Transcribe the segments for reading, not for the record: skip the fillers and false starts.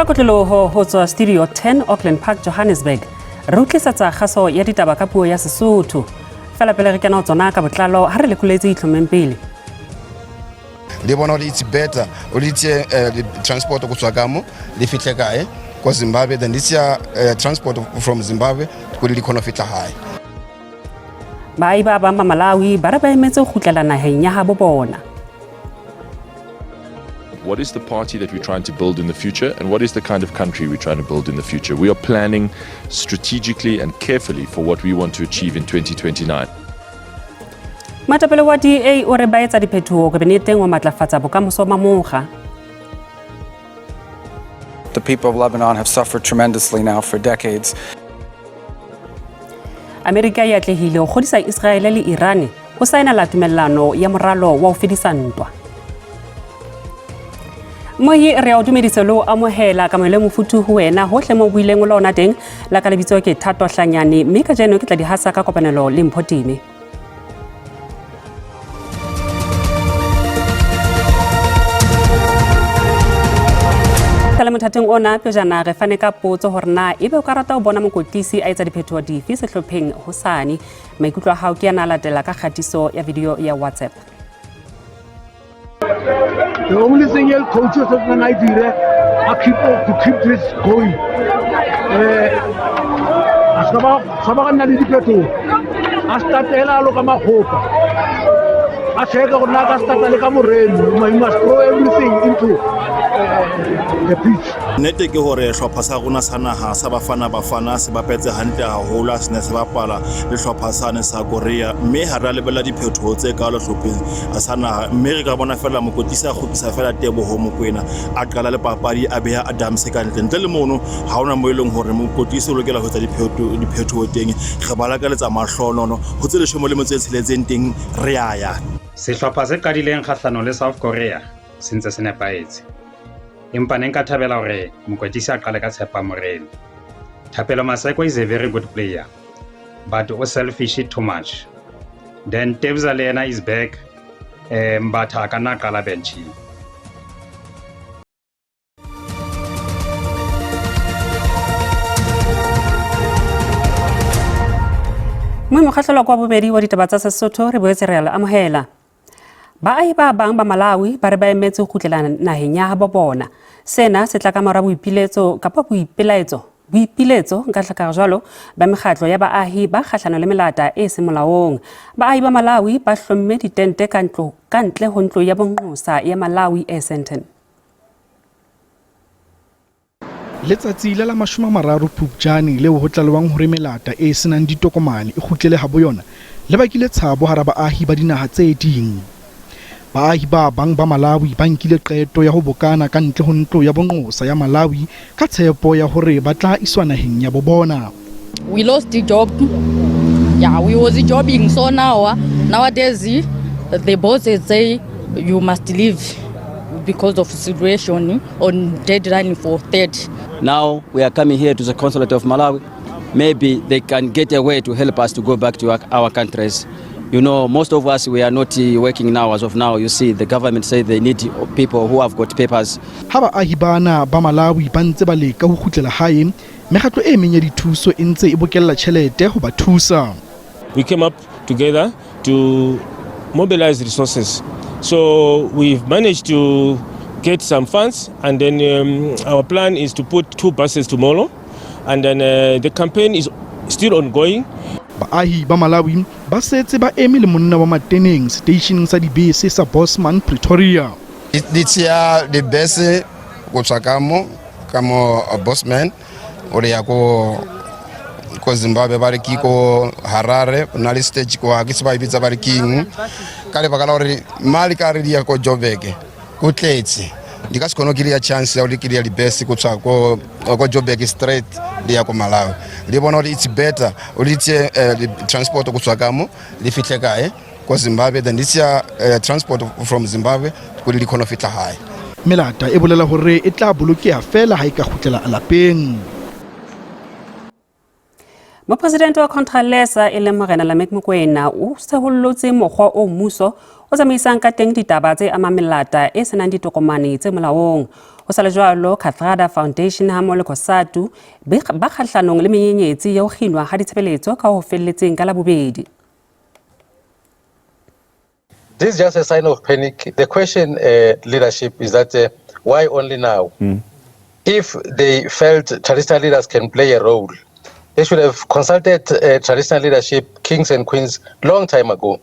Mogakotlelo ho tswa Studio 10 Auckland Park, Johannesburg. Re utlwisatsa kgaso ya ditaba ka puo ya Sesotho. Fela pele re kena ho tsona ka botlalo ha re lekoletse itlhomeng pele. They want it's better or it's the transport go tswa kamo le fihle kae ko Zimbabwe than this transport from Zimbabwe go le khona fitla hae. Ba Malawi ba re ba emetse go khutlela naheng ya habo bona. What is the party that we're trying to build in the future, and what is the kind of country we're trying to build in the future? We are planning strategically and carefully for what we want to achieve in 2029. Matapele wa DA o re ba etsa diphetoho kabineteng wa matlafatsa bokamoso ba moga. The people of Lebanon have suffered tremendously now for decades. Amerika ya tlehile go godisa Israel le Iran go saena la tumellano ya moralo wa ho fedisa ntwa. Mohi re a dumedisa lo amohela ka mole mofutu ho wena hohle mo buileng lo ona teng la ka lebitso ke Thato Hlanyane mme ka jeno ke tla di hasa ka kopanelo le Mphotime. Tala mothateng ona pejana re fane ka potso hore na ebe o ka rata ho bona mokotlisi a etsa diphetho dife sehlopheng hosane maikutlo a hao ke yana latela ka khatiso ya video ya WhatsApp. The only thing your coaches of the Nigeria are to keep this going. Sabaka na diphetho a startela lo ka mahopa a shega go na ka startela ka moreno. You must throw everything into the pitch. Nete ke hore hlopha sa rona sa naha sa bafana se bapetse hantle haholo se ne se bapala le hlopha sa ne sa Korea mme ha ra lebella diphetho tse ka lo hlopheng a sa naha mme re ka bona fela mokotlisa khutisa fela Teboho Mokoena a qala le papadi a beha Adams ka ntle le mono ha ona mo eleng hore mokotlisi o lokela ho etsa diphetho teng re balakaletsa mahlonono ho tse leshomo le motse tsheletseng teng re ya sehlopha se qadileng kgahlano le South Korea sentse se nepaetse. Empa neng ka thabela hore mokotlisi a qale ka Tshepa Morena. Thapelo Maseko is a very good player, but o selfish too much. Then Tebza Lena is back, but hakana qala bench. Mo mokgahlelo kwa bobedi wa ditaba tsa Sesotho re boetse re amohela. Baahi ba bang ba Malawi ba re ba emetse go khutlela naheng ya habo bona. Sena se tla ka mora boipiletso kapa boipiletso nka tlhaka jwalo ba mekgatlo ya baahi ba kgahlano le melata e se molaong. Baahi ba Malawi ba hlomme ditente ka ntle ho ntlo ya bonqosa ya Malawi Center. Letsatsi la 30 Phupjane leo ho tlalewang hore melata e senang ditokomane e khutlele ha bo yona le bakile tshabo hara baahi ba dinaha tse ding. Baahi ba bang ba Malawi ba nkile qeto ya ho bokana ka ntle ho ntlo ya bonqosa ya Malawi ka tshepo ya hore ba tla iswa naheng ya bona. We lost the job. Yeah, we was jobbing, so nowadays the boss say you must leave because of situation on deadline for 3rd. Now we are coming here to the consulate of Malawi. Maybe they can get a way to help us to go back to our countries. You know, most of us, we are not working now as of now. You see, the government say they need people who have got papers. Haba ahibana ba Malawi ba ntse ba leka ho khutlela hae, mekgatlo e meng ya dithuso e ntse e bokella tjhelete ho ba thusa. We came up together to mobilize resources. So we've managed to get some funds, and then our plan is to put 2 buses tomorrow, and then the campaign is still ongoing. Baahi ba Malawi ba setse ba emile monna wa mateneng stationeng sa dibese sa Bosman Pretoria. It's the best go tsakamo kamo Bosman ore ya ko Zimbabwe bari kiko Harare na stage ko akisiba ibitsa bari king kale bakala ore mali ka re dia ko Joburg go tletse dika se kono kiria chance ya ulikiria the best go tswa ko Joburg straight dia ko Malawi le bona it's better it's the transport go tswa kamo le fihle kae ko Zimbabwe than this transport from Zimbabwe go le khona fitla hae. Melata e bolela hore e tla bolokea fela ha e ka khutlela lapeng. Mopresidente wa Contralesa e leng Morena Lamek Mokoena o sehollotse mokgwa o mmuso o tsamaisang ka teng ditaba tse amang melata e senang ditokomane tse molaong. Ho sa le jwalo, Cathrada Foundation ha mmoho le COSATU ba kgahlanong le menyenyetsi ya ho kginwa ha ditshebeletso ka ho felletseng ka labobedi. This is just a sign of panic. The question, leadership, is that why only now? If they felt traditional leaders can play a role, they should have consulted traditional leadership, kings and queens, long time ago.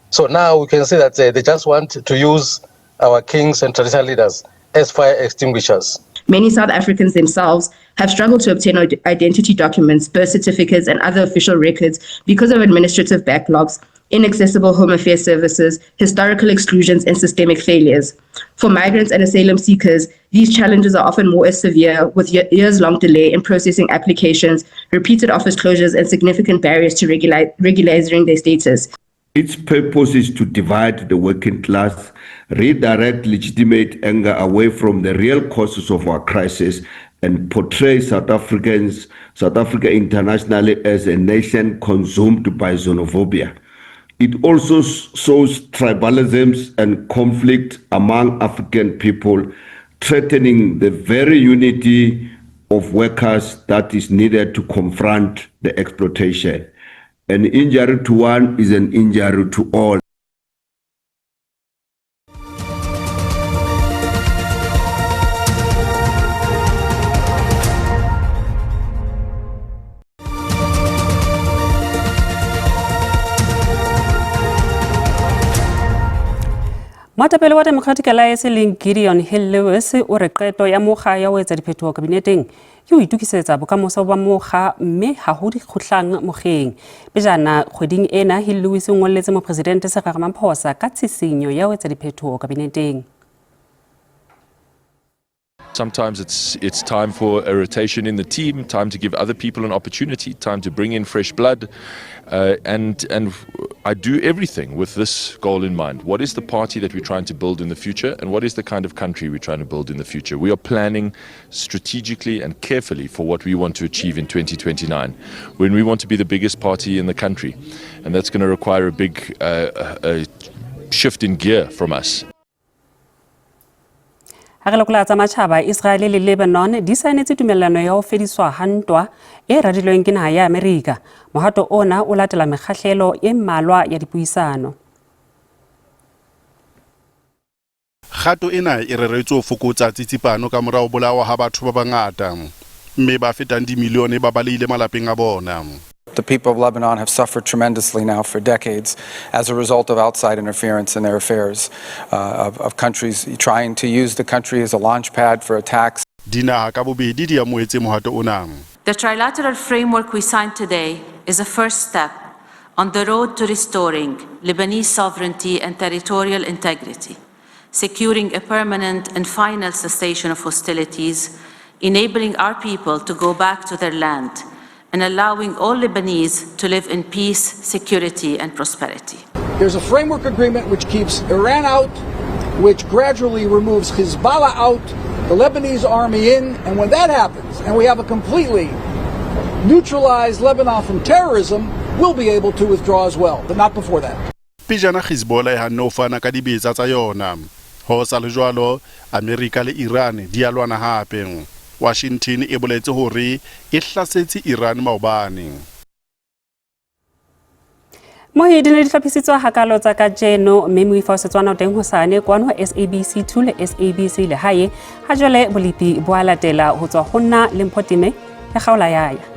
So now we can see that they just want to use our kings and traditional leaders as fire extinguishers. Many South Africans themselves have struggled to obtain identity documents, birth certificates, and other official records because of administrative backlogs, inaccessible home affairs services, historical exclusions, and systemic failures. For migrants and asylum seekers, these challenges are often more severe, with years-long delay in processing applications, repeated office closures, and significant barriers to regularizing their status. Its purpose is to divide the working class, redirect legitimate anger away from the real causes of our crisis, and portray South Africa internationally as a nation consumed by xenophobia. It also sows tribalisms and conflict among African people, threatening the very unity of workers that is needed to confront the exploitation. An injury to one is an injury to all. Moetapele wa Democratic Alliance leng Gideon Hill-Lewis o re qeto ya mokga ya ho etsa diphetoho kabineteng ke ho itukisetsa bokamoso ba mokga mme ha ho dikgutlang mokgeng. Pejana kgweding ena Hill-Lewis o ngolletse mopresidente Cyril Ramaphosa ka tshisinyo ya ho etsa diphetoho kabineteng. Sometimes it's time for a rotation in the team, time to give other people an opportunity, time to bring in fresh blood, and I do everything with this goal in mind. What is the party that we're trying to build in the future, and what is the kind of country we're trying to build in the future? We are planning strategically and carefully for what we want to achieve in 2029, when we want to be the biggest party in the country, and that's going to require a big shift in gear from us. Ha re lokola tsa matjhaba Israel le Lebanon di saenetse tumellano ya ho fediswa ha ntwa e radilweng ke naha ya Amerika. Mohato ona o latela mekgahlelo e mmalwa ya dipuisano. Kgato ena e reretswe ho fokotsa tsitsipano ka morao bolawa ha batho ba bangata mme ba fetang dimilione ba baleile malapeng a bona. The people of Lebanon have suffered tremendously now for decades as a result of outside interference in their affairs, of countries trying to use the country as a launch pad for attacks. The trilateral framework we signed today is a first step on the road to restoring Lebanese sovereignty and territorial integrity, securing a permanent and final cessation of hostilities, enabling our people to go back to their land, and allowing all Lebanese to live in peace, security, and prosperity. There's a framework agreement which keeps Iran out, which gradually removes Hezbollah out, the Lebanese army in, and when that happens, and we have a completely neutralized Lebanon from terrorism, we'll be able to withdraw as well, but not before that. Pejana Hezbollah ha no fana ka dibetsa tsa yona. Ho sa le jwalo, Amerika le Iran di a lwana hape. Washington e boletse hore e hlasetse Iran maobane. Mohedi ne dihlophisitswa hakalo tsa kajeno mme moifo setswana teng hosane kwano SABC 2 le SABC le hae ha jwale bolipi bo a latela ho tswa honna le Mphotime ya kgaola yaya.